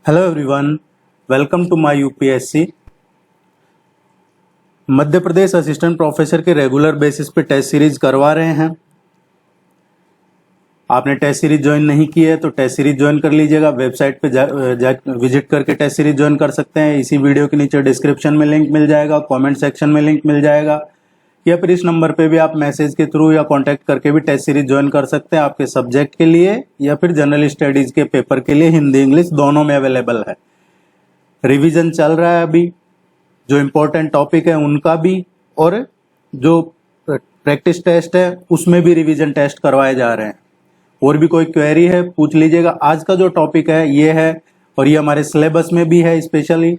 Hello everyone, welcome to my UPSC. Madhya Pradesh assistant professor के regular basis पे test series करवा रहे हैं। आपने टेस्ट सीरीज ज्वाइन नहीं की है तो टेस्ट सीरीज ज्वाइन कर लीजिएगा। वेबसाइट पे विजिट करके टेस्ट सीरीज ज्वाइन कर सकते हैं। इसी वीडियो के नीचे डिस्क्रिप्शन में लिंक मिल जाएगा, कमेंट सेक्शन में लिंक मिल जाएगा, या फिर इस नंबर पे भी आप मैसेज के थ्रू या कांटेक्ट करके भी टेस्ट सीरीज ज्वाइन कर सकते हैं। आपके सब्जेक्ट के लिए या फिर जनरल स्टडीज के पेपर के लिए हिंदी इंग्लिश दोनों में अवेलेबल है। रिवीजन चल रहा है अभी, जो इम्पोर्टेंट टॉपिक है उनका भी, और जो प्रैक्टिस टेस्ट है उसमें भी रिवीजन टेस्ट करवाए जा रहे हैं। और भी कोई क्वेरी है पूछ लीजिएगा। आज का जो टॉपिक है ये है, और ये हमारे सिलेबस में भी है, specially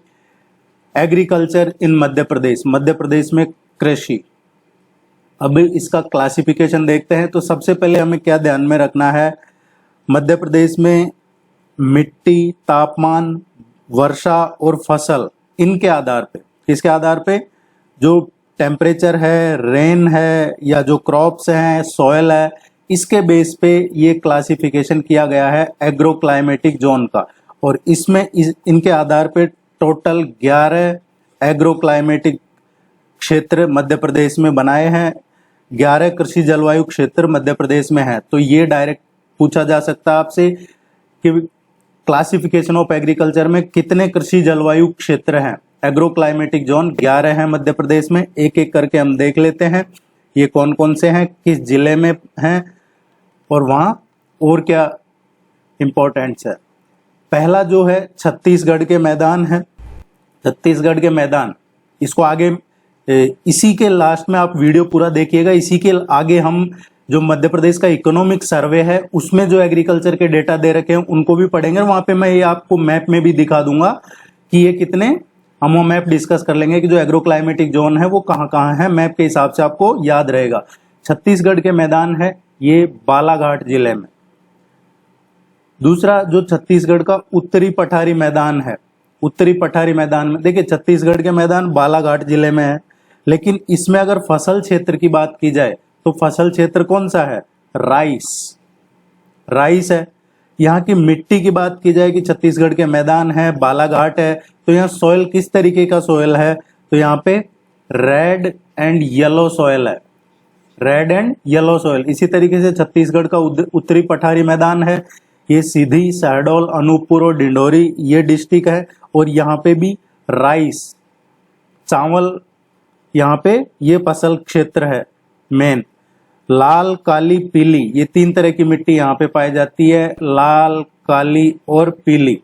agriculture in Madhya Pradesh. Madhya Pradesh में कृषि। अब इसका क्लासिफिकेशन देखते हैं। तो सबसे पहले हमें क्या ध्यान में रखना है, मध्य प्रदेश में मिट्टी, तापमान, वर्षा और फसल, इनके आधार पे, किसके आधार पे, जो टेम्परेचर है, रेन है, या जो क्रॉप्स हैं, सॉयल है, इसके बेस पे ये क्लासिफिकेशन किया गया है एग्रो क्लाइमेटिक जोन का। और इसमें इनके आधार पे टोटल 11 एग्रो क्लाइमेटिक क्षेत्र मध्य प्रदेश में बनाए हैं। 11 कृषि जलवायु क्षेत्र मध्य प्रदेश में है। तो ये डायरेक्ट पूछा जा सकता है आपसे कि क्लासिफिकेशन ऑफ एग्रीकल्चर में कितने कृषि जलवायु क्षेत्र हैं। एग्रो क्लाइमेटिक जोन 11 हैं मध्य प्रदेश में। एक एक करके हम देख लेते हैं ये कौन कौन से हैं, किस जिले में हैं, और वहां और क्या इंपॉर्टेंट्स है। पहला जो है छत्तीसगढ़ के मैदान है। छत्तीसगढ़ के मैदान, इसको आगे इसी के लास्ट में आप वीडियो पूरा देखिएगा। इसी के आगे हम जो मध्य प्रदेश का इकोनॉमिक सर्वे है उसमें जो एग्रीकल्चर के डेटा दे रखे हैं उनको भी पढ़ेंगे। वहां पे मैं ये आपको मैप में भी दिखा दूंगा कि ये कितने, हम वो मैप डिस्कस कर लेंगे कि जो एग्रो क्लाइमेटिक जोन है वो कहाँ कहाँ है। मैप के हिसाब से आपको याद रहेगा। छत्तीसगढ़ के मैदान है ये बालाघाट जिले में। दूसरा जो छत्तीसगढ़ का उत्तरी पठारी मैदान है, उत्तरी पठारी मैदान में देखिए छत्तीसगढ़ के मैदान बालाघाट जिले में है। लेकिन इसमें अगर फसल क्षेत्र की बात की जाए तो फसल क्षेत्र कौन सा है, राइस, राइस है। यहाँ की मिट्टी की बात की जाए कि छत्तीसगढ़ के मैदान है, बालाघाट है, तो यहाँ सॉइल किस तरीके का सॉइल है, तो यहाँ पे रेड एंड येलो सॉइल है, रेड एंड येलो सॉइल। इसी तरीके से छत्तीसगढ़ का उत्तरी पठारी मैदान है, ये सीधी, शहडोल, अनूपपुर और डिंडोरी ये डिस्ट्रिक्ट है। और यहाँ पे भी राइस, चावल, यहाँ पे ये फसल क्षेत्र है मेन। लाल, काली, पीली, ये 3 तरह की मिट्टी यहाँ पे पाई जाती है, लाल, काली और पीली।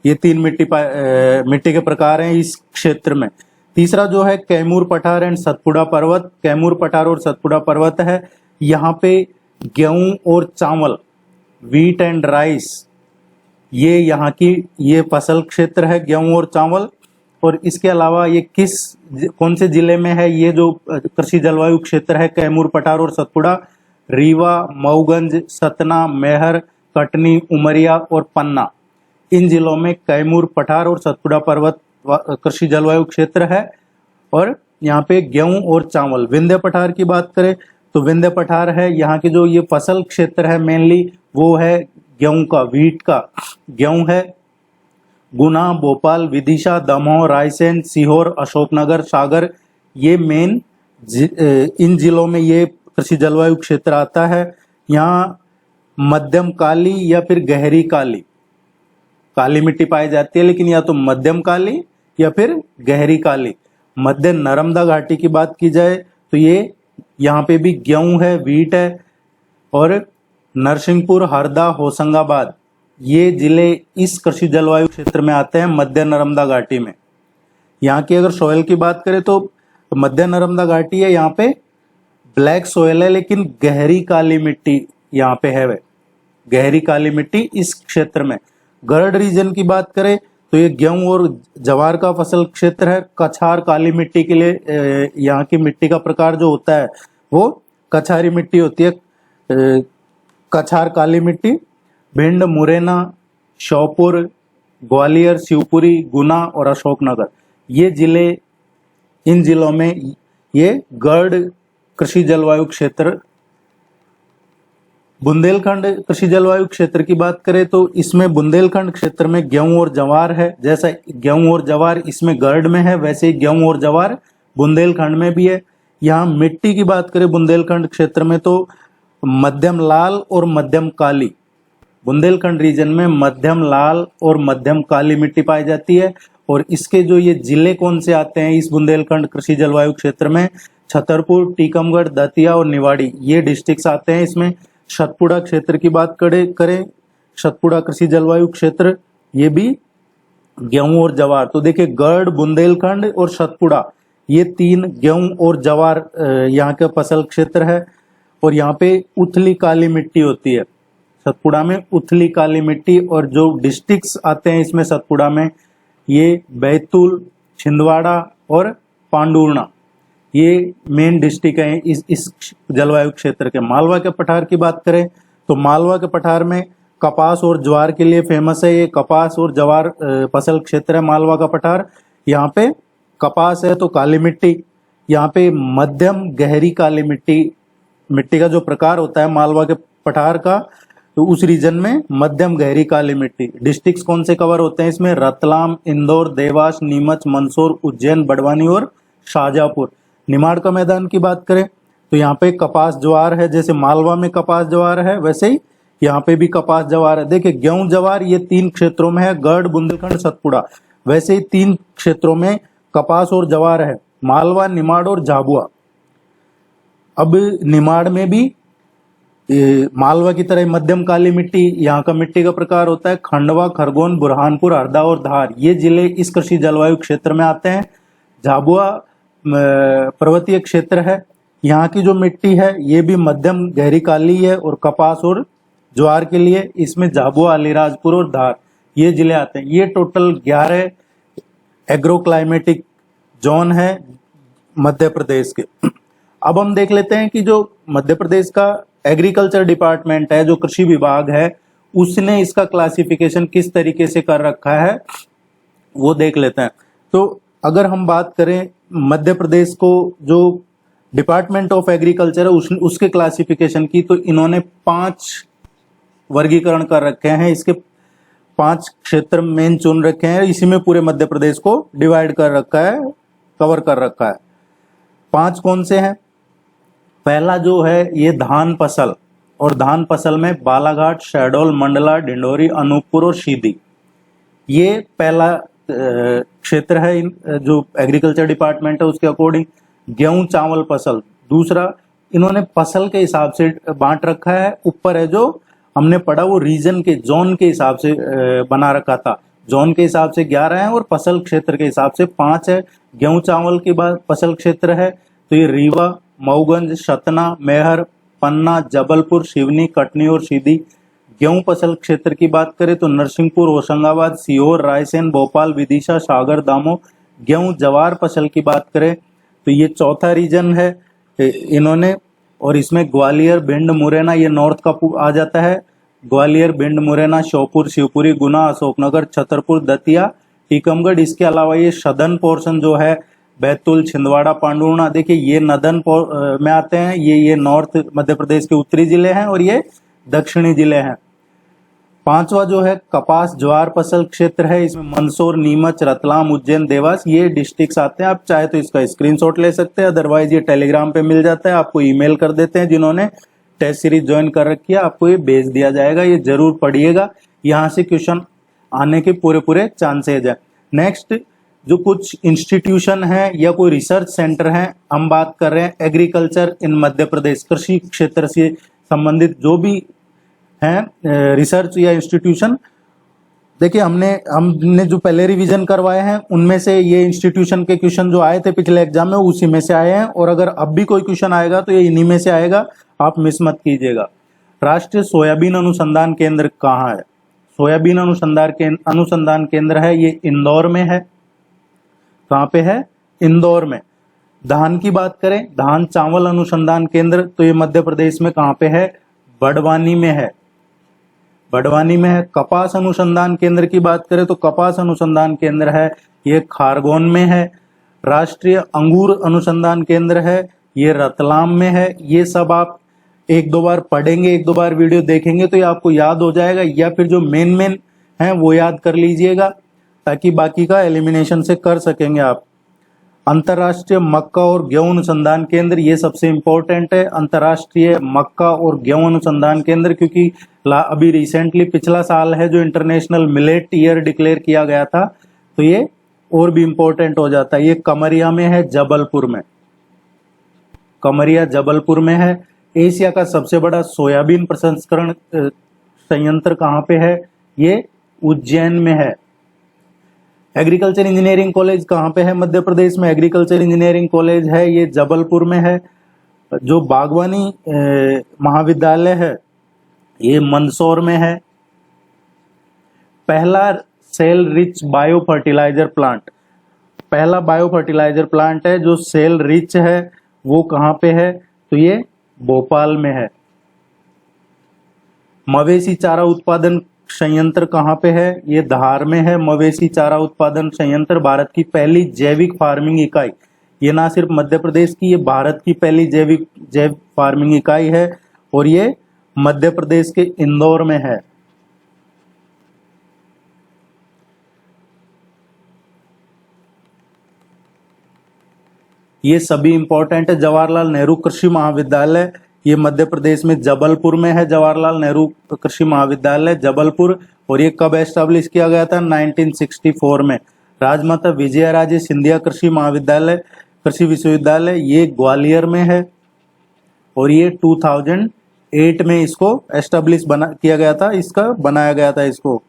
ये 3 मिट्टी के प्रकार हैं इस क्षेत्र में। तीसरा जो है कैमूर पठार एंड सतपुड़ा पर्वत। कैमूर पठार और सतपुड़ा पर्वत है, यहाँ पे गेहूं और चावल, व्हीट एंड राइस, ये यहाँ की ये फसल क्षेत्र है, गेहूं और चावल। और इसके अलावा ये कौन से जिले में है, ये जो कृषि जलवायु क्षेत्र है कैमूर पठार और सतपुड़ा, रीवा, मऊगंज, सतना, मैहर, कटनी, उमरिया और पन्ना, इन जिलों में कैमूर पठार और सतपुड़ा पर्वत कृषि जलवायु क्षेत्र है। और यहाँ पे गेहूं और चावल। विंध्य पठार की बात करें तो विंध्य पठार है, यहाँ के जो ये फसल क्षेत्र है मेनली वो है गेहूं का, व्हीट का, गेहूं है। गुना, भोपाल, विदिशा, दमोह, रायसेन, सीहोर, अशोकनगर, सागर, ये मेन इन जिलों में ये कृषि जलवायु क्षेत्र आता है। यहाँ मध्यम काली या फिर गहरी काली, काली मिट्टी पाई जाती है, लेकिन या तो मध्यम काली या फिर गहरी काली। मध्य नर्मदा घाटी की बात की जाए तो ये यहाँ पे भी गेहूं है, व्हीट है। और नरसिंहपुर, हरदा, होशंगाबाद, ये जिले इस कृषि जलवायु क्षेत्र में आते हैं मध्य नर्मदा घाटी में। यहाँ की अगर सॉइल की बात करें तो मध्य नर्मदा घाटी है, यहाँ पे ब्लैक सॉइल है, लेकिन गहरी काली मिट्टी यहाँ पे है, गहरी काली मिट्टी इस क्षेत्र में। गढ़ रीजन की बात करें तो ये गेहूं और ज्वार का फसल क्षेत्र है। कछार काली मिट्टी के लिए यहाँ की मिट्टी का प्रकार जो होता है वो कछारी मिट्टी होती है, कछार काली मिट्टी। भिंड, मुरैना, श्योपुर, ग्वालियर, शिवपुरी, गुना और अशोकनगर, ये जिले, इन जिलों में ये गढ़ कृषि जलवायु क्षेत्र बुंदेलखंड कृषि जलवायु क्षेत्र की बात करें तो इसमें बुंदेलखंड क्षेत्र में गेहूं और जवार है। जैसा गेहूं और जवार इसमें गर्ड में है, वैसे ही गेहूं और जवार बुंदेलखंड में भी है। यहाँ मिट्टी की बात करें बुंदेलखंड क्षेत्र में तो मध्यम लाल और मध्यम काली, बुंदेलखंड रीजन में मध्यम लाल और मध्यम काली मिट्टी पाई जाती है। और इसके जो ये जिले कौन से आते हैं इस बुंदेलखंड कृषि जलवायु क्षेत्र में, छतरपुर, टीकमगढ़, दतिया और निवाड़ी, ये डिस्ट्रिक्ट्स आते हैं इसमें। सतपुड़ा क्षेत्र की बात करें, सतपुड़ा कृषि जलवायु क्षेत्र, ये भी गेहूं और जवार। तो देखिए गढ़, बुंदेलखंड और सतपुड़ा, ये तीन गेहूं और जवार यहाँ का फसल क्षेत्र है। और यहाँ पे उथली काली मिट्टी होती है सतपुड़ा में, उथली काली मिट्टी। और जो डिस्ट्रिक्ट्स आते हैं इसमें सतपुड़ा में, ये बैतूल, छिंदवाड़ा और पांडुर्णा, ये मेन डिस्ट्रिक्ट है इस जलवायु क्षेत्र के। मालवा के पठार की बात करें तो मालवा के पठार में कपास और ज्वार के लिए फेमस है। ये कपास और ज्वार फसल क्षेत्र है मालवा का पठार। यहाँ पे कपास है तो काली मिट्टी, यहाँ पे मध्यम गहरी काली मिट्टी का जो प्रकार होता है मालवा के पठार का, तो उस रीजन में मध्यम गहरी काली मिट्टी। डिस्ट्रिक्ट्स कौन से कवर होते हैं इसमें, रतलाम, इंदौर, देवास, नीमच, मंदसौर, उज्जैन, बड़वानी और शाहजहांपुर। निमाड़ का मैदान की बात करें तो यहाँ पे कपास ज्वार है, जैसे मालवा में कपास ज्वार है वैसे ही यहाँ पे भी कपास ज्वार है। देखिए गेहूं जवार ये तीन क्षेत्रों में है, गढ़, बुंदेलखंड, सतपुड़ा। वैसे ही तीन क्षेत्रों में कपास और ज्वार है, मालवा, निमाड़ और झाबुआ। अब निमाड़ में भी मालवा की तरह मध्यम काली मिट्टी, यहाँ का मिट्टी का प्रकार होता है खंडवा, खरगोन, बुरहानपुर, हरदा और धार, ये जिले इस कृषि जलवायु क्षेत्र में आते हैं। झाबुआ पर्वतीय क्षेत्र है, यहाँ की जो मिट्टी है ये भी मध्यम गहरी काली है। और कपास और ज्वार के लिए इसमें झाबुआ, अलीराजपुर और धार, ये जिले आते हैं। ये टोटल 11 एग्रो क्लाइमेटिक जोन है मध्य प्रदेश के। अब हम देख लेते हैं कि जो मध्य प्रदेश का एग्रीकल्चर डिपार्टमेंट है, जो कृषि विभाग है, उसने इसका क्लासिफिकेशन किस तरीके से कर रखा है वो देख लेते हैं। तो अगर हम बात करें मध्य प्रदेश को जो डिपार्टमेंट ऑफ एग्रीकल्चर है उसके क्लासिफिकेशन की, तो इन्होंने 5 वर्गीकरण कर रखे हैं। इसके 5 क्षेत्र मेन चुन रखे हैं, इसी में पूरे मध्य प्रदेश को डिवाइड कर रखा है, कवर कर रखा है। 5 कौन से हैं? पहला जो है ये धान फसल, और धान फसल में बालाघाट, शहडोल, मंडला, डिंडोरी, अनूपपुर और सीधी, ये पहला क्षेत्र है जो एग्रीकल्चर डिपार्टमेंट है उसके अकॉर्डिंग। गेहूं चावल फसल दूसरा, इन्होंने फसल के हिसाब से बांट रखा है। ऊपर है जो हमने पढ़ा वो रीजन के, जोन के हिसाब से बना रखा था, जोन के हिसाब से 11 है और फसल क्षेत्र के हिसाब से 5 है। गेहूं चावल के बाद फसल क्षेत्र है तो ये रीवा, मऊगंज, सतना, मैहर, पन्ना, जबलपुर, सिवनी, कटनी और सीधी। गेहूं फसल क्षेत्र की बात करें तो नरसिंहपुर, होशंगाबाद, सीहोर, रायसेन, भोपाल, विदिशा, सागर, दामोह। गेहूं जवार फसल की बात करें तो ये चौथा रीजन है इन्होंने, और इसमें ग्वालियर, भिंड, मुरैना, ये नॉर्थ का आ जाता है। ग्वालियर, भिंड, मुरैना, श्योपुर, शिवपुरी, गुना, अशोकनगर, छतरपुर, दतिया, टीकमगढ़। इसके अलावा ये सदर्न पोर्शन जो है बैतूल, छिंदवाड़ा, पांडुर्णा, देखिए ये नदन में आते हैं। ये नॉर्थ मध्य प्रदेश के उत्तरी जिले हैं और ये दक्षिणी जिले हैं। 5वां जो है कपास ज्वार फसल क्षेत्र है, इसमें मंदसौर, नीमच, रतलाम, उज्जैन, देवास, ये डिस्ट्रिक्ट्स आते हैं। आप चाहे तो इसका स्क्रीनशॉट ले सकते हैं, अदरवाइज ये टेलीग्राम पे मिल जाता है, आपको ईमेल कर देते हैं। जिन्होंने टेस्ट सीरीज ज्वाइन कर रखी है आपको ये भेज दिया जाएगा, ये जरूर पढ़िएगा, यहाँ से क्वेश्चन आने के पूरे चांसेज है। नेक्स्ट जो कुछ इंस्टीट्यूशन है या कोई रिसर्च सेंटर है, हम बात कर रहे हैं एग्रीकल्चर इन मध्य प्रदेश, कृषि क्षेत्र से संबंधित जो भी हैं रिसर्च या इंस्टीट्यूशन। देखिए हमने जो पहले रिवीजन करवाए हैं उनमें से ये इंस्टीट्यूशन के क्वेश्चन जो आए थे पिछले एग्जाम में उसी में से आए हैं, और अगर अब भी कोई क्वेश्चन आएगा तो ये इन्हीं में से आएगा, आप मिस मत कीजिएगा। राष्ट्रीय सोयाबीन अनुसंधान केंद्र कहाँ है? सोयाबीन अनुसंधान केंद्र है ये इंदौर में है। कहाँ पे है? इंदौर में। धान की बात करें, धान चावल अनुसंधान केंद्र, तो ये मध्य प्रदेश में कहाँ पे है? बड़वानी में है, बड़वानी में है। कपास अनुसंधान केंद्र की बात करें तो कपास अनुसंधान केंद्र है ये खारगोन में है। राष्ट्रीय अंगूर अनुसंधान केंद्र है ये रतलाम में है। ये सब आप एक दो बार पढ़ेंगे, एक दो बार वीडियो देखेंगे तो ये आपको याद हो जाएगा, या फिर जो मेन मेन है वो याद कर लीजिएगा ताकि बाकी का एलिमिनेशन से कर सकेंगे आप। अंतर्राष्ट्रीय मक्का और गेहूं अनुसंधान केंद्र, ये सबसे इंपॉर्टेंट है, अंतर्राष्ट्रीय मक्का और गेहूं अनुसंधान केंद्र, क्योंकि अभी रिसेंटली पिछला साल है जो इंटरनेशनल मिलेट ईयर डिक्लेयर किया गया था, तो ये और भी इंपॉर्टेंट हो जाता है। ये कमरिया में है, जबलपुर में, कमरिया जबलपुर में है। एशिया का सबसे बड़ा सोयाबीन प्रसंस्करण संयंत्र कहाँ पे है? ये उज्जैन में है। एग्रीकल्चर इंजीनियरिंग कॉलेज कहाँ पे है? मध्य प्रदेश में एग्रीकल्चर इंजीनियरिंग कॉलेज है, ये जबलपुर में है। जो बागवानी महाविद्यालय है ये मंदसौर में है। पहला cell rich bio fertiliser plant, पहला बायो फर्टिलाइजर प्लांट है जो सेल रिच है, वो कहाँ पे है? तो ये भोपाल में है। मवेशी चारा उत्पादन संयंत्र कहाँ पे है? ये धार में है। मवेशी चारा उत्पादन संयंत्र भारत की पहली जैविक फार्मिंग इकाई, ये ना सिर्फ मध्य प्रदेश की, ये भारत की पहली जैव फार्मिंग इकाई है और ये मध्य प्रदेश के इंदौर में है। ये सभी इंपॉर्टेंट है। जवाहरलाल नेहरू कृषि महाविद्यालय, ये मध्य प्रदेश में जबलपुर में है। जवाहरलाल नेहरू कृषि महाविद्यालय जबलपुर, और ये कब एस्टेब्लिश किया गया था? 1964 में। राजमाता विजयाराजे सिंधिया कृषि महाविद्यालय, कृषि विश्वविद्यालय, ये ग्वालियर में है और ये 2008 में इसको एस्टेब्लिश किया गया था, इसका बनाया गया था इसको।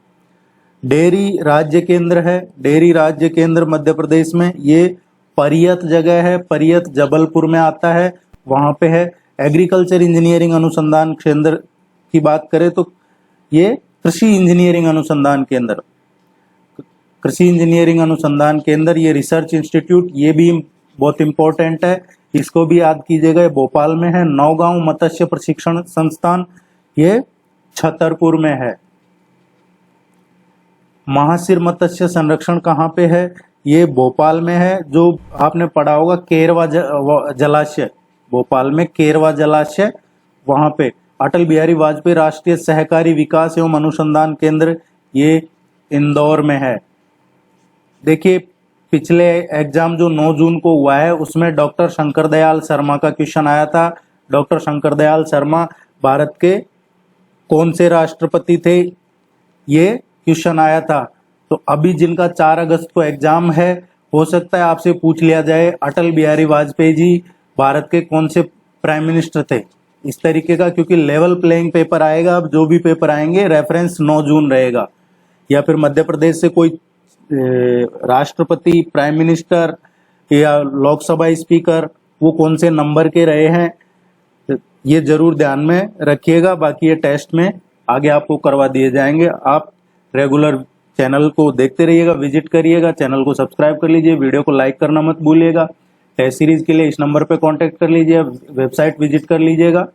डेयरी राज्य केंद्र है, डेयरी राज्य केंद्र मध्य प्रदेश में, ये परियत जगह है, परियत जबलपुर में आता है, वहां पे है। एग्रीकल्चर इंजीनियरिंग अनुसंधान केंद्र की बात करें तो ये कृषि इंजीनियरिंग अनुसंधान केंद्र, कृषि इंजीनियरिंग अनुसंधान केंद्र, ये रिसर्च इंस्टीट्यूट, ये भी बहुत इंपॉर्टेंट है, इसको भी याद कीजिएगा, भोपाल में है। नौगांव मत्स्य प्रशिक्षण संस्थान, ये छतरपुर में है। महासिर मत्स्य संरक्षण कहाँ पे है? ये भोपाल में है। जो आपने पढ़ा होगा केरवा जलाशय, भोपाल में केरवा जलाशय, वहां पे। अटल बिहारी वाजपेयी राष्ट्रीय सहकारी विकास एवं अनुसंधान केंद्र, ये इंदौर में है। देखिए पिछले एग्जाम जो 9 जून को हुआ है उसमें डॉक्टर शंकर दयाल शर्मा का क्वेश्चन आया था। डॉक्टर शंकर दयाल शर्मा भारत के कौन से राष्ट्रपति थे, ये क्वेश्चन आया था। तो अभी जिनका 4 अगस्त को एग्जाम है, हो सकता है आपसे पूछ लिया जाए अटल बिहारी वाजपेयी जी भारत के कौन से प्राइम मिनिस्टर थे, इस तरीके का, क्योंकि लेवल प्लेइंग पेपर आएगा। अब जो भी पेपर आएंगे रेफरेंस 9 जून रहेगा। या फिर मध्य प्रदेश से कोई राष्ट्रपति, प्राइम मिनिस्टर या लोकसभा स्पीकर, वो कौन से नंबर के रहे हैं, ये जरूर ध्यान में रखिएगा। बाकी ये टेस्ट में आगे आपको करवा दिए जाएंगे। आप रेगुलर चैनल को देखते रहिएगा, विजिट करिएगा, चैनल को सब्सक्राइब कर लीजिए, वीडियो को लाइक करना मत भूलिएगा। टेस्ट सीरीज के लिए इस नंबर पे कांटेक्ट कर लीजिए, वेबसाइट विजिट कर लीजिएगा।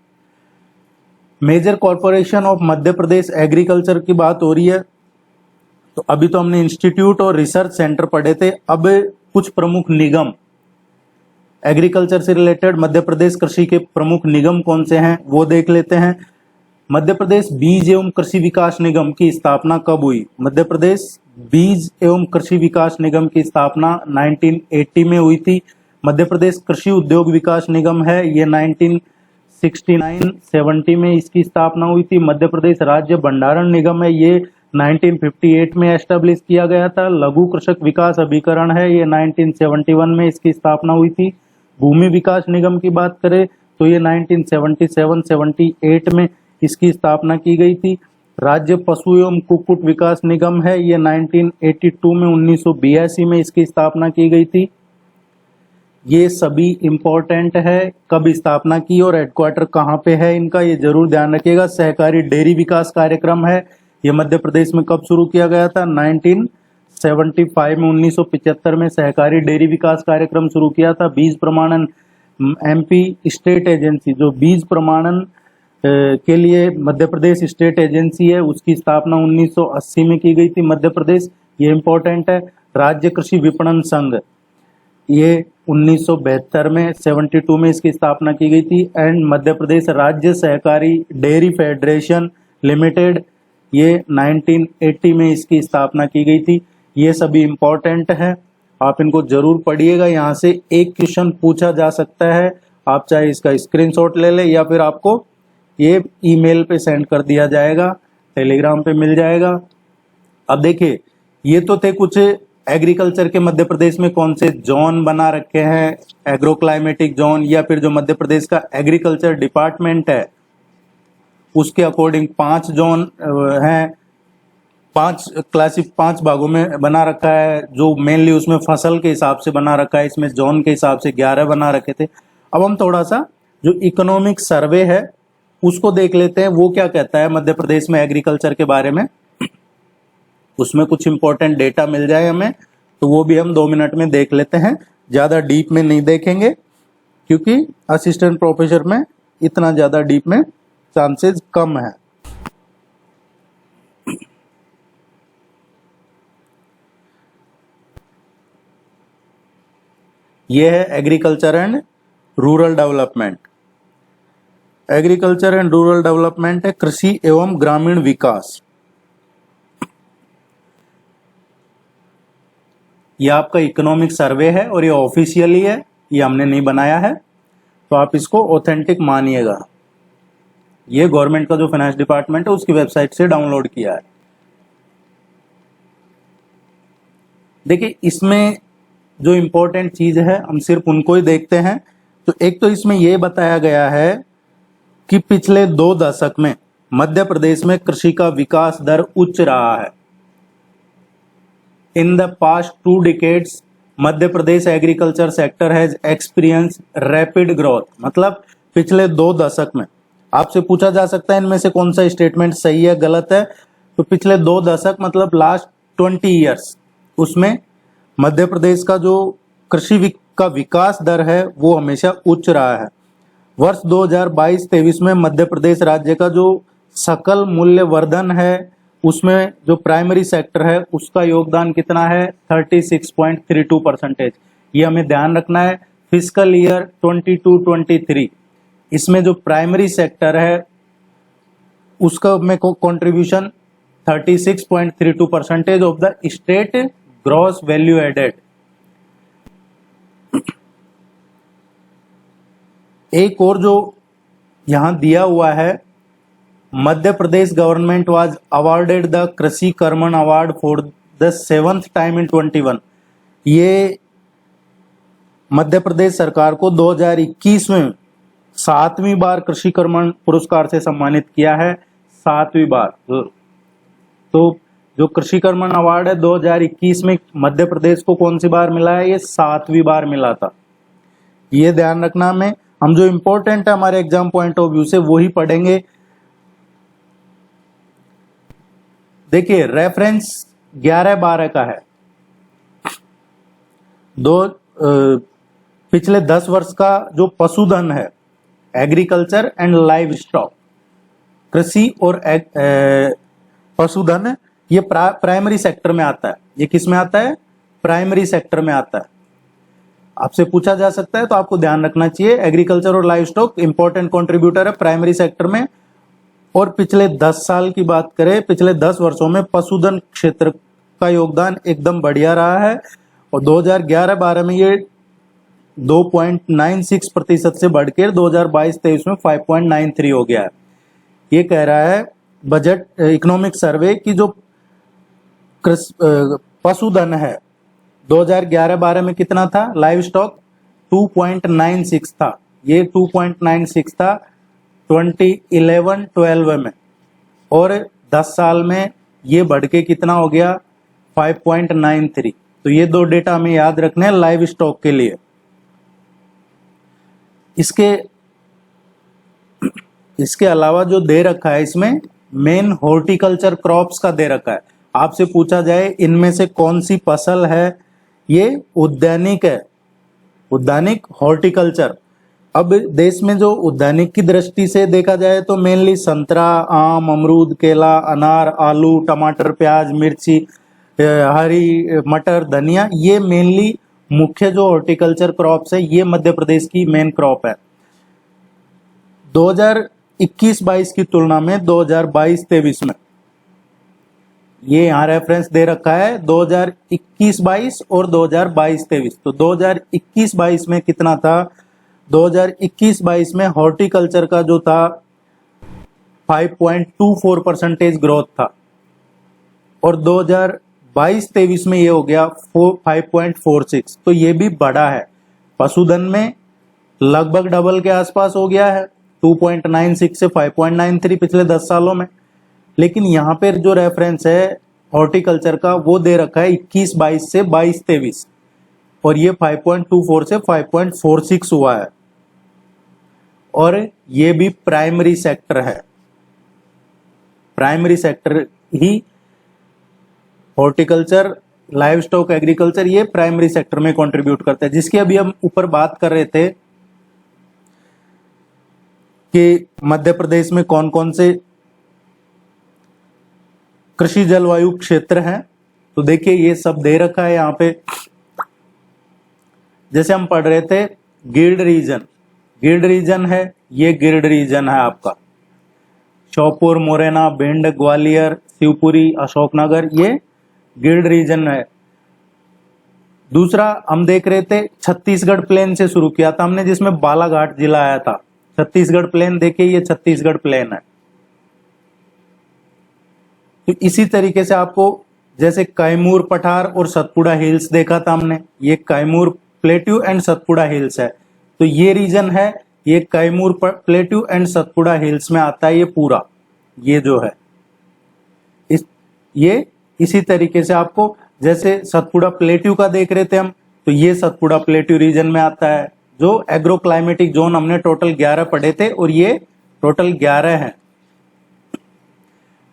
Major corporation of Madhya Pradesh agriculture की बात हो रही है, तो अभी तो हमने इंस्टीट्यूट और रिसर्च सेंटर पढ़े थे। अब कुछ प्रमुख निगम, एग्रीकल्चर से रिलेटेड मध्य प्रदेश कृषि के प्रमुख निगम कौन से हैं वो देख लेते हैं। मध्य प्रदेश बीज एवं कृषि विकास निगम की स्थापना कब हुई? मध्य प्रदेश बीज एवं कृषि विकास निगम की स्थापना 1980 में हुई थी। मध्य प्रदेश कृषि उद्योग विकास निगम है, ये 1969-70 में इसकी स्थापना हुई थी। मध्य प्रदेश राज्य भंडारण निगम है, ये 1958 में एस्टेब्लिश किया गया था। लघु कृषक विकास अभिकरण है, ये 1971 में इसकी स्थापना हुई थी। भूमि विकास निगम की बात करें तो ये 1977-78 में इसकी स्थापना की गई थी। राज्य पशु एवं कुक्कुट विकास निगम है, ये 1982 में 1982 में इसकी स्थापना की गई थी। ये सभी इंपॉर्टेंट है, कब स्थापना की और हेडक्वार्टर कहाँ पे है इनका, ये जरूर ध्यान रखिएगा। सहकारी डेयरी विकास कार्यक्रम है, ये मध्य प्रदेश में कब शुरू किया गया था? 1975 में, 1975 में सहकारी डेयरी विकास कार्यक्रम शुरू किया था। बीज प्रमाणन एमपी स्टेट एजेंसी, जो बीज प्रमाणन के लिए मध्य प्रदेश स्टेट एजेंसी है, उसकी स्थापना 1980 में की गई थी मध्य प्रदेश, ये इंपॉर्टेंट है। राज्य कृषि विपणन संघ, ये 1972 में, 72 में इसकी स्थापना की गई थी। एंड मध्य प्रदेश राज्य सहकारी डेयरी फेडरेशन लिमिटेड, ये 1980 में इसकी स्थापना की गई थी। ये सभी इंपॉर्टेंट है, आप इनको जरूर पढ़िएगा। यहाँ से एक क्वेश्चन पूछा जा सकता है, आप चाहे इसका स्क्रीनशॉट ले लें या फिर आपको ये ईमेल पे सेंड कर दिया जाएगा, टेलीग्राम पे मिल जाएगा। अब देखिए, ये तो थे कुछ एग्रीकल्चर के मध्य प्रदेश में कौन से जोन बना रखे हैं, एग्रो क्लाइमेटिक जोन, या फिर जो मध्य प्रदेश का एग्रीकल्चर डिपार्टमेंट है उसके अकॉर्डिंग 5 जोन हैं, 5 भागों में बना रखा है, जो मेनली उसमें फसल के हिसाब से बना रखा है। इसमें जोन के हिसाब से 11 बना रखे थे। अब हम थोड़ा सा जो इकोनॉमिक सर्वे है उसको देख लेते हैं, वो क्या कहता है मध्य प्रदेश में एग्रीकल्चर के बारे में। उसमें कुछ इंपॉर्टेंट डेटा मिल जाए हमें, तो वो भी हम 2 मिनट में देख लेते हैं। ज्यादा डीप में नहीं देखेंगे क्योंकि असिस्टेंट प्रोफेसर में इतना ज्यादा डीप में चांसेस कम है। यह है agriculture and rural development. Agriculture and rural development है कृषि एवं ग्रामीण विकास। ये आपका इकोनॉमिक सर्वे है और ये ऑफिशियली है, ये हमने नहीं बनाया है, तो आप इसको ऑथेंटिक मानिएगा। ये गवर्नमेंट का जो फाइनेंस डिपार्टमेंट है उसकी वेबसाइट से डाउनलोड किया है। देखिए, इसमें जो इंपॉर्टेंट चीज है हम सिर्फ उनको ही देखते हैं। तो एक तो इसमें यह बताया गया है कि पिछले 2 दशक में मध्य प्रदेश में कृषि का विकास दर उच्च रहा है। In the past 2 decades Madhya Pradesh agriculture sector has experience rapid growth. मतलब पिछले 2 दशक में, आपसे पूछा जा सकता है इनमें से कौन सा स्टेटमेंट सही है गलत है, तो पिछले 2 दशक मतलब लास्ट 20 ईयर्स, उसमें मध्य प्रदेश का जो कृषि का विकास दर है वो हमेशा उच्च रहा है। वर्ष 2022-23 में मध्य प्रदेश राज्य का जो सकल मूल्य वर्धन है उसमें जो प्राइमरी सेक्टर है उसका योगदान कितना है, 36.32%। ये हमें ध्यान रखना है। फिस्कल ईयर 22-23 इसमें जो प्राइमरी सेक्टर है उसका में contribution 36.32% of the state gross value added. एक और जो यहां दिया हुआ है, Madhya Pradesh government was awarded the Krishi Karman award for the 7th time in 21। ये मध्य प्रदेश सरकार को 2021 में 7वीं बार कृषि कर्मण पुरस्कार से सम्मानित किया है, 7वीं बार। तो जो कृषि कर्मण अवार्ड है 2021 में मध्य प्रदेश को कौन सी बार मिला है, ये 7वीं बार मिला था। ये ध्यान रखना में, हम जो इंपॉर्टेंट है हमारे एग्जाम पॉइंट ऑफ व्यू से वो ही पढ़ेंगे। देखिए, रेफरेंस 11-12 का है। पिछले 10 वर्ष का जो पशुधन है, एग्रीकल्चर एंड लाइव स्टॉक, कृषि और पशुधन, ये प्राइमरी सेक्टर में आता है। ये किस में आता है, प्राइमरी सेक्टर में आता है। आपसे पूछा जा सकता है तो आपको ध्यान रखना चाहिए, एग्रीकल्चर और लाइव स्टॉक इंपॉर्टेंट कंट्रीब्यूटर है प्राइमरी सेक्टर में। और पिछले 10 साल की बात करें, पिछले 10 वर्षों में पशुधन क्षेत्र का योगदान एकदम बढ़िया रहा है और 2011-12 में ये 2.96% से बढ़कर 2022-23 में 5.93 हो गया है। ये कह रहा है बजट इकोनॉमिक सर्वे की जो पशुधन है 2011-12 में कितना था, लाइव स्टॉक 2.96 था। ये 2.96 था 2011-12 में, और 10 साल में ये बढ़ के कितना हो गया, 5.93। तो ये 2 डेटा हमें याद रखने हैं लाइव स्टॉक के लिए। इसके अलावा जो दे रखा है इसमें मेन हॉर्टिकल्चर क्रॉप्स का दे रखा है। आपसे पूछा जाए इनमें से कौन सी फसल है, ये उद्यानिक है, उद्यानिक हॉर्टिकल्चर। अब देश में जो उद्यानिक की दृष्टि से देखा जाए तो मेनली संतरा, आम, अमरूद, केला, अनार, आलू, टमाटर, प्याज, मिर्ची, हरी मटर, धनिया, ये मेनली मुख्य जो हॉर्टिकल्चर क्रॉप्स है ये मध्य प्रदेश की मेन क्रॉप है। 2021-22 की तुलना में 2022-23 में, ये यहाँ रेफरेंस दे रखा है 2021-22 और 2022-23। तो 2021-22 में कितना था? 2021-22 में हॉर्टिकल्चर का जो था 5.24% ग्रोथ था, और 2022-23 में ये हो गया 5.46। तो ये भी बढ़ा है। पशुधन में लगभग डबल के आसपास हो गया है, 2.96 से 5.93 पिछले 10 सालों में। लेकिन यहाँ पर जो रेफरेंस है हॉर्टिकल्चर का वो दे रखा है 21-22 से 22-23, और ये 5.24 से 5.46 हुआ है, और ये भी प्राइमरी सेक्टर है। प्राइमरी सेक्टर ही हॉर्टिकल्चर, लाइव स्टॉक, एग्रीकल्चर, ये प्राइमरी सेक्टर में कंट्रीब्यूट करता है। जिसकी अभी हम ऊपर बात कर रहे थे कि मध्य प्रदेश में कौन कौन से कृषि जलवायु क्षेत्र हैं, तो देखिए ये सब दे रखा है यहाँ पे। जैसे हम पढ़ रहे थे गिल्ड रीजन, गिल्ड रीजन है, ये गिल्ड रीजन है आपका। श्योपुर, मुरैना, भिंड, ग्वालियर, शिवपुरी, अशोकनगर, ये गिल्ड रीजन है। दूसरा हम देख रहे थे छत्तीसगढ़ प्लेन से शुरू किया था हमने, जिसमें बालाघाट जिला आया था। छत्तीसगढ़ प्लेन देखिए, ये छत्तीसगढ़ प्लेन है। तो इसी तरीके से आपको जैसे कैमूर पठार और सतपुड़ा हिल्स देखा था हमने, ये Kaimur plateau and Satpura hills है। तो ये रीजन है, ये Kaimur plateau and Satpura hills में आता है ये पूरा, ये जो है ये इसी तरीके से आपको, जैसे सतपुड़ा प्लेट्यू का देख रहे थे हम, तो ये सतपुड़ा प्लेट्यू रीजन में आता है। जो एग्रो क्लाइमेटिक जोन हमने टोटल 11 पढ़े थे, और ये टोटल 11 हैं।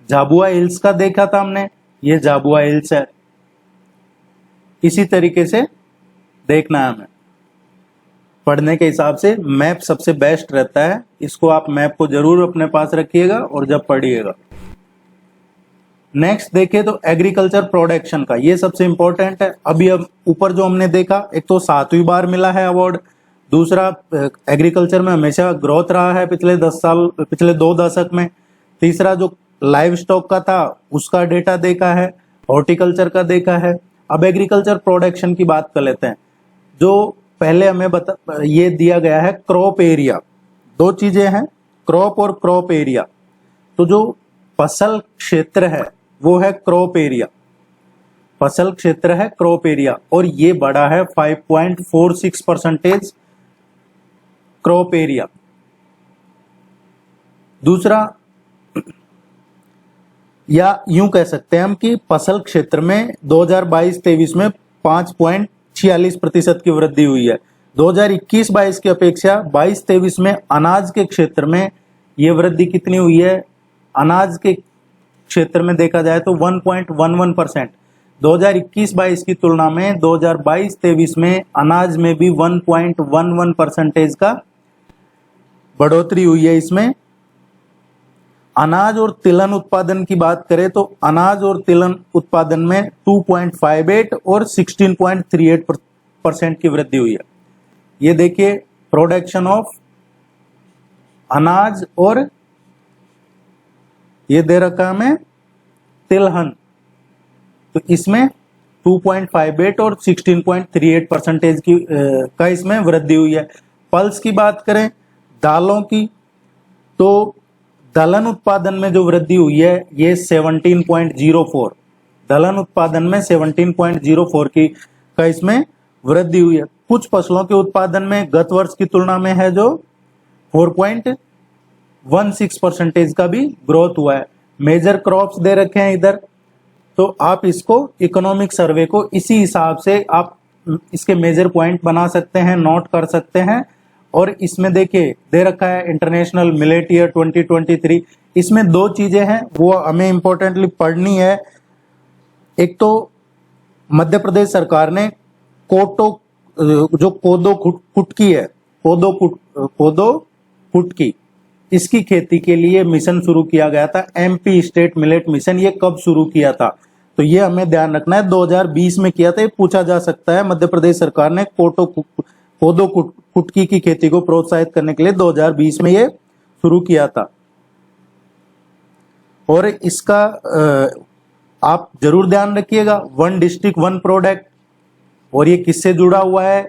झाबुआ हिल्स का देखा था हमने, ये झाबुआ हिल्स है। इसी तरीके से देखना है हमें। पढ़ने के हिसाब से मैप सबसे बेस्ट रहता है, इसको आप मैप को जरूर अपने पास रखिएगा और जब पढ़िएगा। नेक्स्ट देखें तो एग्रीकल्चर प्रोडक्शन का, ये सबसे इंपॉर्टेंट है। अभी अब ऊपर जो हमने देखा, एक तो 7वीं बार मिला है अवार्ड, दूसरा एग्रीकल्चर में हमेशा ग्रोथ रहा है पिछले 10 साल, पिछले 2 दशक में। तीसरा जो लाइव स्टॉक का था उसका डेटा देखा है, हॉर्टिकल्चर का देखा है। अब एग्रीकल्चर प्रोडक्शन की बात कर लेते हैं। जो पहले हमें ये दिया गया है क्रॉप एरिया, 2 चीजें हैं, क्रॉप और क्रॉप एरिया। तो जो फसल क्षेत्र है वो है क्रॉप एरिया, फसल क्षेत्र है क्रॉप एरिया, और ये बढ़ा है 5.46% क्रॉप एरिया। दूसरा, या यूं कह सकते हैं हम कि फसल क्षेत्र में 2022-23 में 5.46% की वृद्धि हुई है। 2021-22 की अपेक्षा 22-23 में अनाज के क्षेत्र में ये वृद्धि कितनी हुई है? अनाज के क्षेत्र में देखा जाए तो 1.11%। 2021-22 की तुलना में 2022-23 में अनाज में भी 1.11% का बढ़ोतरी हुई है। इसमें अनाज और तिलहन उत्पादन की बात करें तो अनाज और तिलहन उत्पादन में 2.58 और 16.38% की वृद्धि हुई है। ये देखिए प्रोडक्शन ऑफ अनाज, और ये दे रखा है हमें तिलहन, तो इसमें 2.58 और 16.38% की का इसमें वृद्धि हुई है। पल्स की बात करें दालों की, तो दलहन उत्पादन में जो वृद्धि हुई है ये 17.04, दलहन उत्पादन में 17.04 की का इसमें वृद्धि हुई है। कुछ फसलों के उत्पादन में गत वर्ष की तुलना में है जो 4.16% का भी ग्रोथ हुआ है। मेजर क्रॉप्स दे रखे हैं इधर, तो आप इसको इकोनॉमिक सर्वे को इसी हिसाब से आप इसके मेजर पॉइंट बना सकते हैं, नोट कर सकते हैं। और इसमें देखिए दे रखा है इंटरनेशनल मिलेट ईयर 2023। इसमें 2 चीजें हैं वो हमें इंपॉर्टेंटली पढ़नी है। एक तो मध्य प्रदेश सरकार ने जो कोदो कुटकी है, कोदो कुटकी, इसकी खेती के लिए मिशन शुरू किया गया था। MP state millet mission. ये कब शुरू किया था? तो ये हमें ध्यान रखना है। 2020 में किया था, ये पूछा जा सकता है। मध्य प्रदेश सरकार ने कोदो कुटकी की खेती को प्रोत्साहित करने के लिए 2020 में ये शुरू किया था। और इसका आप जरूर ध्यान रखिएगा, 1 डिस्ट्रिक्ट 1 प्रोडक्ट। और ये किससे जुड़ा हुआ है?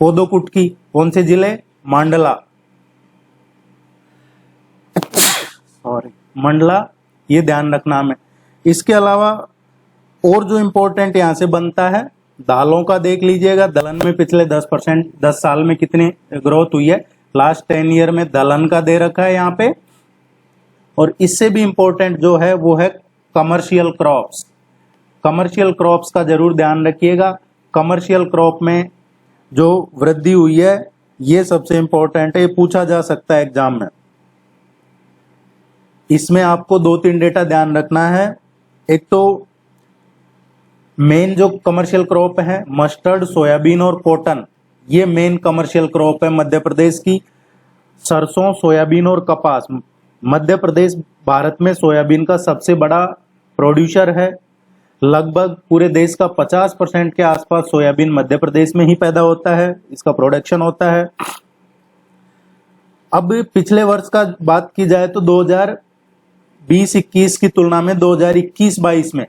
कोदो कुटकी कौन से जिले? मंडला, मंडला, ये ध्यान रखना हमें। इसके अलावा और जो इंपॉर्टेंट यहां से बनता है, दालों का देख लीजिएगा। दलहन में पिछले 10% 10 साल में कितनी ग्रोथ हुई है? लास्ट 10 ईयर में दलहन का दे रखा है यहाँ पे। और इससे भी इंपॉर्टेंट जो है वो है कमर्शियल क्रॉप्स। कमर्शियल क्रॉप्स का जरूर ध्यान रखिएगा। कमर्शियल क्रॉप में जो वृद्धि हुई है ये सबसे इंपॉर्टेंट है, ये पूछा जा सकता है एग्जाम में। इसमें आपको 2-3 डेटा ध्यान रखना है। एक तो मेन जो कमर्शियल क्रॉप है मस्टर्ड, सोयाबीन और कॉटन, ये मेन कमर्शियल क्रॉप है मध्य प्रदेश की। सरसों, सोयाबीन और कपास। मध्य प्रदेश भारत में सोयाबीन का सबसे बड़ा प्रोड्यूसर है। लगभग पूरे देश का 50% के आसपास सोयाबीन मध्य प्रदेश में ही पैदा होता है, इसका प्रोडक्शन होता है। अब पिछले वर्ष का बात की जाए तो 2020-21 की तुलना में 2021-22 में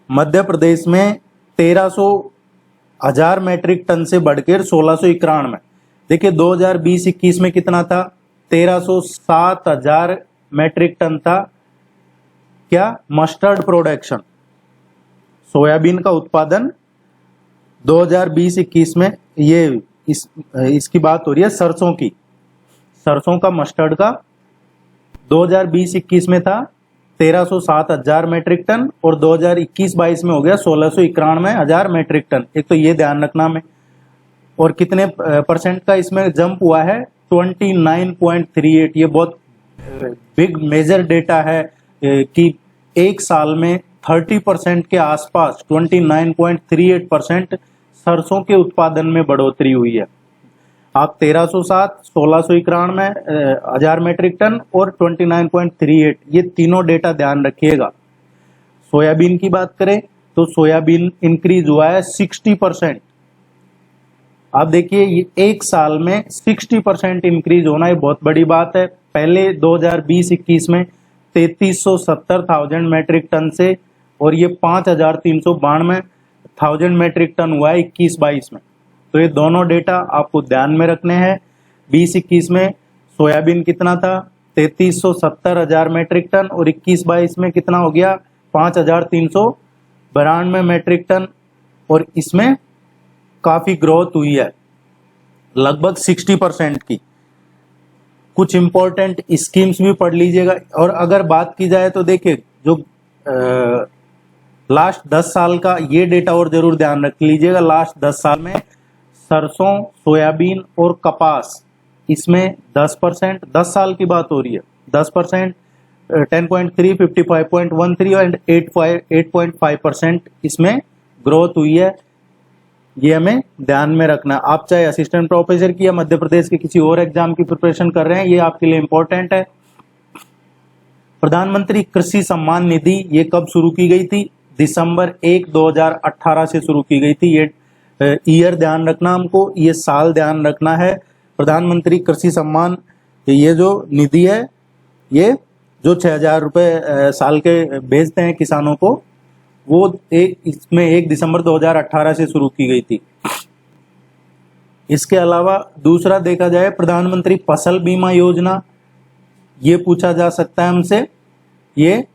मध्य प्रदेश में 1300,000 मैट्रिक टन से बढ़कर 1691। देखिए 2020-21 में कितना था? 1307,000 मैट्रिक टन था क्या? मस्टर्ड प्रोडक्शन, सोयाबीन का उत्पादन 2020-21 में। ये इसकी बात हो रही है सरसों की। सरसों का, मस्टर्ड का 2020-21 में था 1307,000 मैट्रिक टन और 2021-22 में हो गया 1691,000 मैट्रिक टन। एक तो ये ध्यान रखना में। और कितने परसेंट का इसमें जंप हुआ है? 29.38। ये बहुत बिग मेजर डेटा है कि एक साल में 30% के आसपास 29.38% सरसों के उत्पादन में बढ़ोतरी हुई है। आप 1307, 1691,000 मैट्रिक टन और 29.38, ये तीनों डेटा ध्यान रखिएगा। सोयाबीन की बात करें तो सोयाबीन इंक्रीज हुआ है 60%। आप देखिए ये एक साल में 60% इंक्रीज होना ये बहुत बड़ी बात है। पहले 2020-21 में 3370,000 मैट्रिक टन से और ये 5392,000 मैट्रिक टन हुआ है 21-22 में। तो ये दोनों डेटा आपको ध्यान में रखने हैं। 20-21 में सोयाबीन कितना था? 3370,000 मैट्रिक टन और 21-22 में कितना हो गया? 5392 मैट्रिक टन। और इसमें काफी ग्रोथ हुई है, लगभग 60% की। कुछ इंपॉर्टेंट स्कीम्स भी पढ़ लीजिएगा। और अगर बात की जाए तो देखिए जो लास्ट 10 साल का ये डेटा और जरूर ध्यान रख लीजिएगा। लास्ट 10 साल में सरसों, सोयाबीन और कपास, इसमें 10%, 10 साल की बात हो रही है, 10%, 10.3, 55.13 एंड 8.5% इसमें ग्रोथ हुई है। ये हमें ध्यान में रखना। आप चाहे असिस्टेंट प्रोफेसर की या मध्य प्रदेश के किसी और एग्जाम की प्रिपरेशन कर रहे हैं, ये आपके लिए इंपॉर्टेंट है। प्रधानमंत्री कृषि सम्मान निधि ये कब शुरू की गई थी? दिसंबर 1, 2018 से शुरू की गई थी। ये ईयर ध्यान रखना हमको, ये साल ध्यान रखना है। प्रधानमंत्री कृषि सम्मान ये जो निधि है, ये जो 6,000 रुपए साल के भेजते हैं किसानों को, वो इसमें 1 दिसंबर 2018 से शुरू की गई थी। इसके अलावा दूसरा देखा जाए प्रधानमंत्री फसल बीमा योजना, ये पूछा जा सकता है हमसे, ये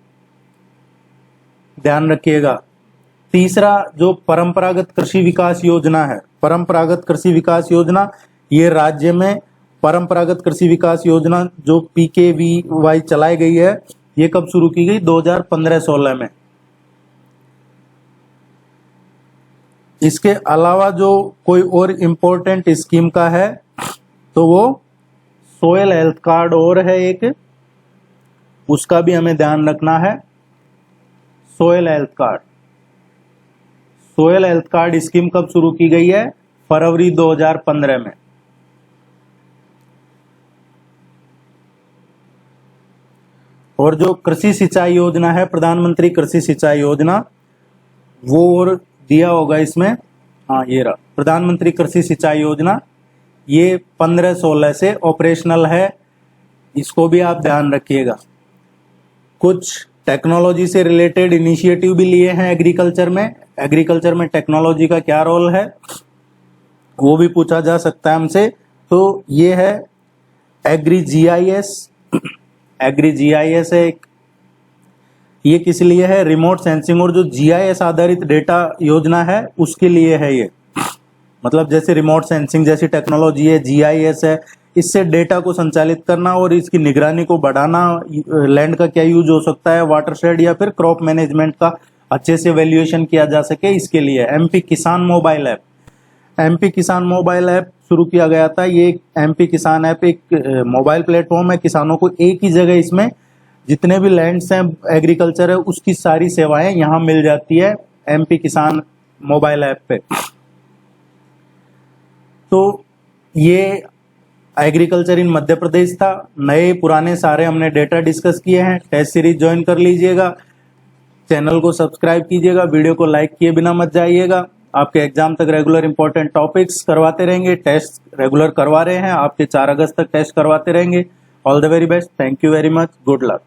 ध्यान रखिएगा। तीसरा जो परंपरागत कृषि विकास योजना है, परंपरागत कृषि विकास योजना, ये राज्य में परंपरागत कृषि विकास योजना जो PKVY चलाई गई है, ये कब शुरू की गई? 2015-16 में। इसके अलावा जो कोई और इम्पोर्टेंट स्कीम का है तो वो सोयल हेल्थ कार्ड और है एक, उसका भी हमें ध्यान रखना है। Soil health card, soil health card scheme कब शुरू की गई है? फरवरी 2015 में। और जो कृषि सिंचाई योजना है, प्रधानमंत्री कृषि सिंचाई योजना, वो और दिया होगा इसमें, हाँ ये रहा प्रधानमंत्री कृषि सिंचाई योजना, ये 15-16 से ऑपरेशनल है, इसको भी आप ध्यान रखिएगा। कुछ टेक्नोलॉजी से रिलेटेड इनिशिएटिव भी लिए हैं एग्रीकल्चर में। एग्रीकल्चर में टेक्नोलॉजी का क्या रोल है वो भी पूछा जा सकता है हमसे। तो ये है एग्री जीआईएस। एग्री जीआईएस है एक, ये किस लिए है, रिमोट सेंसिंग और जो जीआईएस आधारित डेटा योजना है उसके लिए है ये। मतलब जैसे रिमोट सेंसिंग जैसी टेक्नोलॉजी है, जीआईएस है, इससे डेटा को संचालित करना और इसकी निगरानी को बढ़ाना, लैंड का क्या यूज हो सकता है, वाटरशेड या फिर क्रॉप मैनेजमेंट का अच्छे से वैल्यूएशन किया जा सके, इसके लिए एमपी किसान मोबाइल ऐप। एमपी किसान मोबाइल ऐप शुरू किया गया था। ये एमपी किसान ऐप एक मोबाइल प्लेटफॉर्म है, किसानों को एक ही जगह इसमें जितने भी लैंड्स हैं एग्रीकल्चर है उसकी सारी सेवाएं यहाँ मिल जाती है एमपी किसान मोबाइल ऐप पे। तो ये एग्रीकल्चर इन मध्य प्रदेश था। नए पुराने सारे हमने डेटा डिस्कस किए हैं। टेस्ट सीरीज ज्वाइन कर लीजिएगा, चैनल को सब्सक्राइब कीजिएगा, वीडियो को लाइक किए बिना मत जाइएगा। आपके एग्जाम तक रेगुलर इंपॉर्टेंट टॉपिक्स करवाते रहेंगे, टेस्ट रेगुलर करवा रहे हैं, आपके 4 अगस्त तक टेस्ट करवाते रहेंगे। All the very best, thank you very much, good luck.